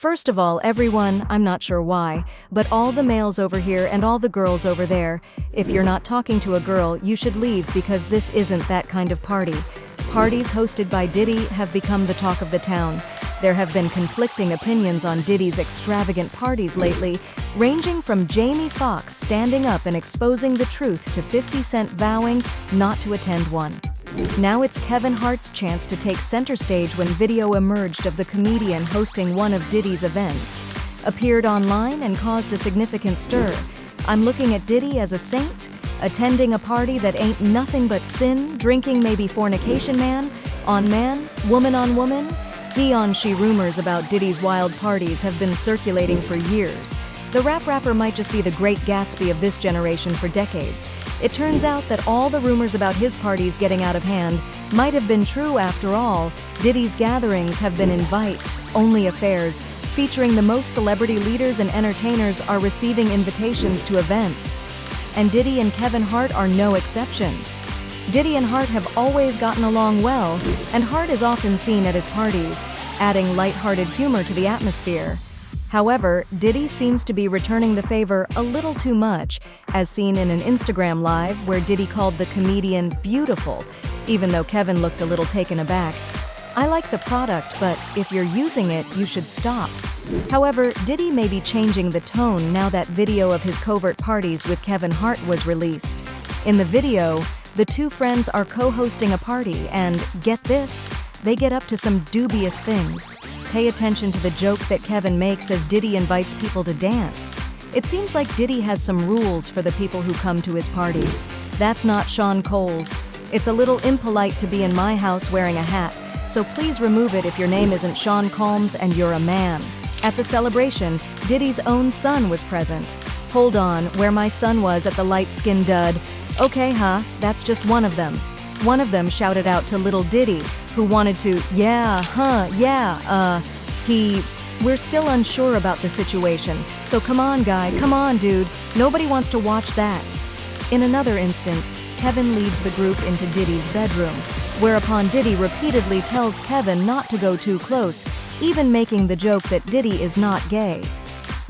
First of all, everyone, I'm not sure why, but all the males over here and all the girls over there, if you're not talking to a girl, you should leave because this isn't that kind of party. Parties hosted by Diddy have become the talk of the town. There have been conflicting opinions on Diddy's extravagant parties lately, ranging from Jamie Foxx standing up and exposing the truth to 50 Cent vowing not to attend one. Now it's Kevin Hart's chance to take center stage when video emerged of the comedian hosting one of Diddy's events. Appeared online and caused a significant stir. I'm looking at Diddy as a saint, attending a party that ain't nothing but sin, drinking maybe fornication man, woman on woman. He on she rumors about Diddy's wild parties have been circulating for years. The rapper might just be the great Gatsby of this generation for decades. It turns out that all the rumors about his parties getting out of hand might have been true after all. Diddy's gatherings have been invite-only affairs, featuring the most celebrity leaders and entertainers are receiving invitations to events. And Diddy and Kevin Hart are no exception. Diddy and Hart have always gotten along well, and Hart is often seen at his parties, adding lighthearted humor to the atmosphere. However, Diddy seems to be returning the favor a little too much, as seen in an Instagram live where Diddy called the comedian beautiful, even though Kevin looked a little taken aback. I like the product, but if you're using it, you should stop. However, Diddy may be changing the tone now that video of his covert parties with Kevin Hart was released. In the video, the two friends are co-hosting a party and, get this, they get up to some dubious things. Pay attention to the joke that Kevin makes as Diddy invites people to dance. It seems like Diddy has some rules for the people who come to his parties. That's not Sean Cole's. It's a little impolite to be in my house wearing a hat, so please remove it if your name isn't Sean Combs and you're a man. At the celebration, Diddy's own son was present. Hold on, where my son was at the light-skinned dud. Okay, that's just one of them. One of them shouted out to little Diddy, who wanted to, we're still unsure about the situation, so come on guy, come on dude, nobody wants to watch that. In another instance, Kevin leads the group into Diddy's bedroom, whereupon Diddy repeatedly tells Kevin not to go too close, even making the joke that Diddy is not gay.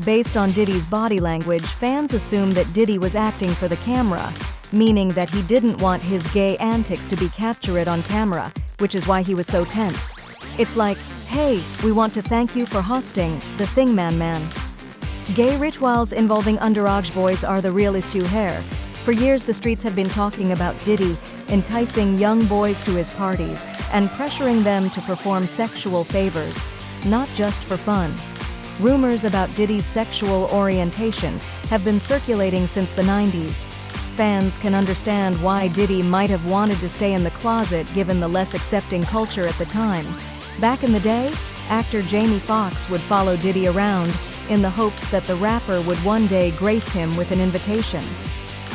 Based on Diddy's body language, fans assume that Diddy was acting for the camera, meaning that he didn't want his gay antics to be captured on camera, which is why he was so tense. It's like, hey, we want to thank you for hosting the thing man. Gay rituals involving underage boys are the real issue here. For years, the streets have been talking about Diddy enticing young boys to his parties and pressuring them to perform sexual favors, not just for fun. Rumors about Diddy's sexual orientation have been circulating since the 90s. Fans can understand why Diddy might have wanted to stay in the closet given the less accepting culture at the time. Back in the day, actor Jamie Foxx would follow Diddy around in the hopes that the rapper would one day grace him with an invitation.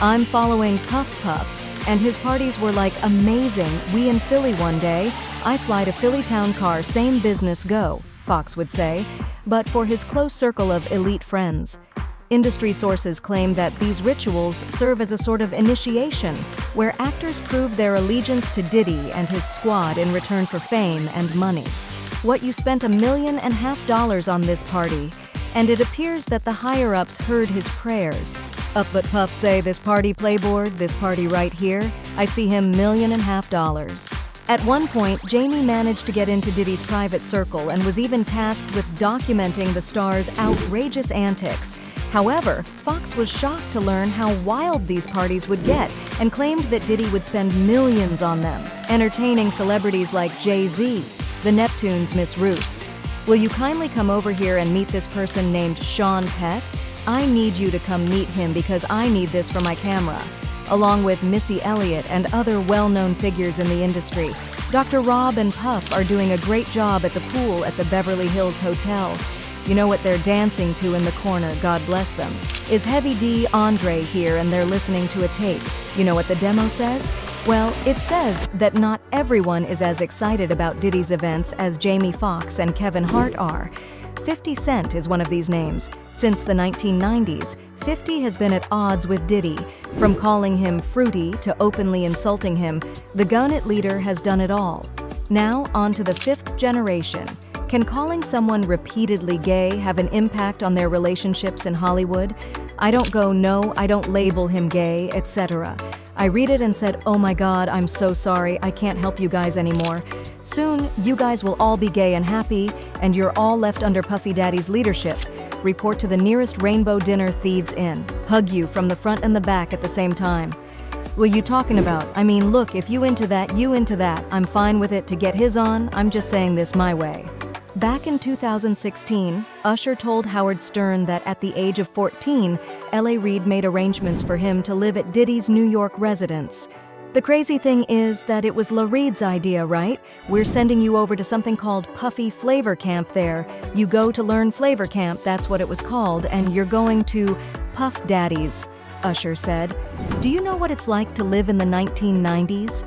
I'm following Puff, and his parties were like amazing. We in Philly one day, I fly to Philly town car, same business go, Foxx would say, but for his close circle of elite friends. Industry sources claim that these rituals serve as a sort of initiation, where actors prove their allegiance to Diddy and his squad in return for fame and money. What you spent $1.5 million on this party, and it appears that the higher-ups heard his prayers. Up but Puff say this party playboard, this party right here, I see him $1.5 million. At one point, Jamie managed to get into Diddy's private circle and was even tasked with documenting the star's outrageous antics. However, Foxx was shocked to learn how wild these parties would get and claimed that Diddy would spend millions on them, entertaining celebrities like Jay-Z, the Neptunes' Miss Ruth. Will you kindly come over here and meet this person named Sean Pett? I need you to come meet him because I need this for my camera. Along with Missy Elliott and other well-known figures in the industry, Dr. Rob and Puff are doing a great job at the pool at the Beverly Hills Hotel. You know what they're dancing to in the corner, God bless them, is Heavy D Andre here and they're listening to a tape. You know what the demo says? Well, it says that not everyone is as excited about Diddy's events as Jamie Foxx and Kevin Hart are. 50 Cent is one of these names. Since the 1990s, 50 has been at odds with Diddy. From calling him fruity to openly insulting him, the Gun It leader has done it all. Now, on to the fifth generation. Can calling someone repeatedly gay have an impact on their relationships in Hollywood? I don't go, no, I don't label him gay, etc. I read it and said, oh my god, I'm so sorry, I can't help you guys anymore. Soon, you guys will all be gay and happy, and you're all left under Puffy Daddy's leadership. Report to the nearest Rainbow Dinner Thieves Inn. Hug you from the front and the back at the same time. What you talking about? I mean, look, if you into that, you into that. I'm fine with it to get his on, I'm just saying this my way. Back in 2016, Usher told Howard Stern that at the age of 14, L.A. Reid made arrangements for him to live at Diddy's New York residence. The crazy thing is that it was Reid's idea, right? We're sending you over to something called Puffy Flavor Camp there. You go to learn Flavor Camp, that's what it was called, and you're going to Puff Daddies, Usher said. Do you know what it's like to live in the 1990s?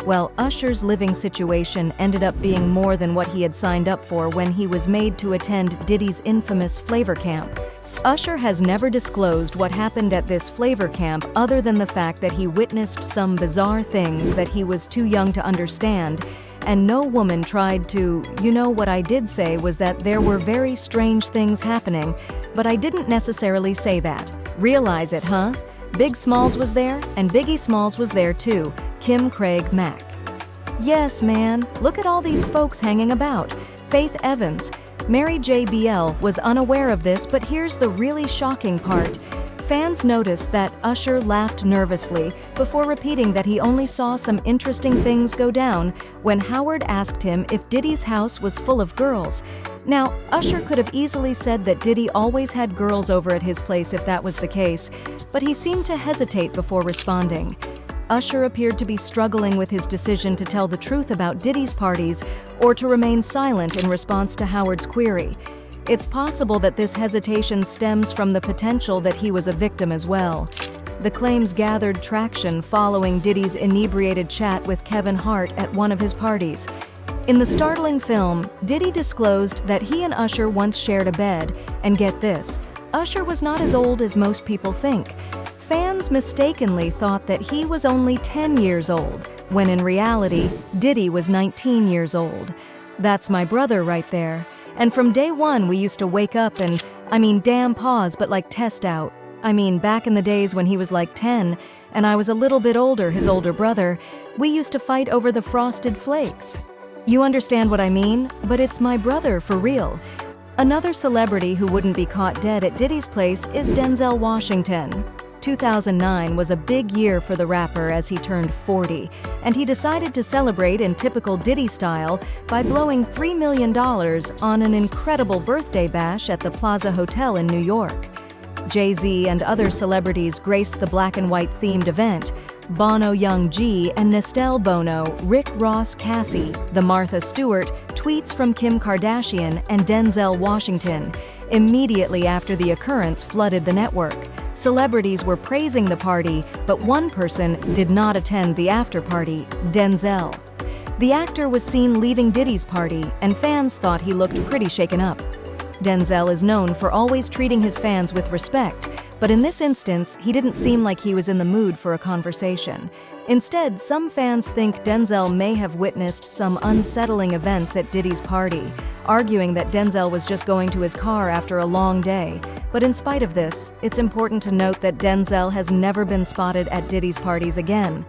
Well, Usher's living situation ended up being more than what he had signed up for when he was made to attend Diddy's infamous Flavor Camp. Usher has never disclosed what happened at this Flavor Camp other than the fact that he witnessed some bizarre things that he was too young to understand, and no woman tried to, what I did say was that there were very strange things happening, but I didn't necessarily say that. Realize it, huh? Big Smalls was there, and Biggie Smalls was there too, Kim Craig Mack. Yes, man, look at all these folks hanging about. Faith Evans. Mary J. BL was unaware of this, but here's the really shocking part. Fans noticed that Usher laughed nervously before repeating that he only saw some interesting things go down when Howard asked him if Diddy's house was full of girls. Now, Usher could have easily said that Diddy always had girls over at his place if that was the case, but he seemed to hesitate before responding. Usher appeared to be struggling with his decision to tell the truth about Diddy's parties or to remain silent in response to Howard's query. It's possible that this hesitation stems from the potential that he was a victim as well. The claims gathered traction following Diddy's inebriated chat with Kevin Hart at one of his parties. In the startling film, Diddy disclosed that he and Usher once shared a bed, and get this, Usher was not as old as most people think. Fans mistakenly thought that he was only 10 years old, when in reality, Diddy was 19 years old. That's my brother right there. And from day one, we used to wake up and, damn pause, but like test out. Back in the days when he was like 10, and I was a little bit older, his older brother, we used to fight over the frosted flakes. You understand what I mean? But it's my brother for real. Another celebrity who wouldn't be caught dead at Diddy's place is Denzel Washington. 2009 was a big year for the rapper as he turned 40, and he decided to celebrate in typical Diddy style by blowing $3 million on an incredible birthday bash at the Plaza Hotel in New York. Jay-Z and other celebrities graced the black and white themed event. Bono Young G and Nestel Bono, Rick Ross Cassie, the Martha Stewart, tweets from Kim Kardashian and Denzel Washington. Immediately after the occurrence flooded the network. Celebrities were praising the party, but one person did not attend the after-party, Denzel. The actor was seen leaving Diddy's party, and fans thought he looked pretty shaken up. Denzel is known for always treating his fans with respect, but in this instance, he didn't seem like he was in the mood for a conversation. Instead, some fans think Denzel may have witnessed some unsettling events at Diddy's party, arguing that Denzel was just going to his car after a long day. But in spite of this, it's important to note that Denzel has never been spotted at Diddy's parties again.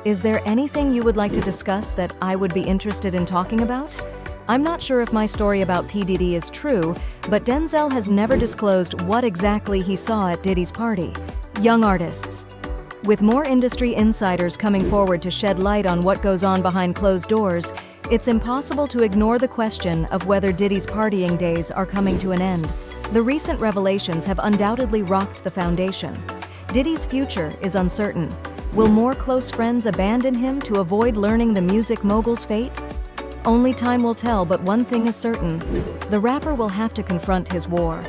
Is there anything you would like to discuss that I would be interested in talking about? I'm not sure if my story about P. Diddy is true, but Denzel has never disclosed what exactly he saw at Diddy's party. Young artists. With more industry insiders coming forward to shed light on what goes on behind closed doors, it's impossible to ignore the question of whether Diddy's partying days are coming to an end. The recent revelations have undoubtedly rocked the foundation. Diddy's future is uncertain. Will more close friends abandon him to avoid learning the music mogul's fate? Only time will tell, but one thing is certain. The rapper will have to confront his war.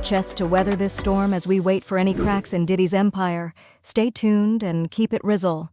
Chest to weather this storm as we wait for any cracks in Diddy's empire. Stay tuned and keep it Rizzle.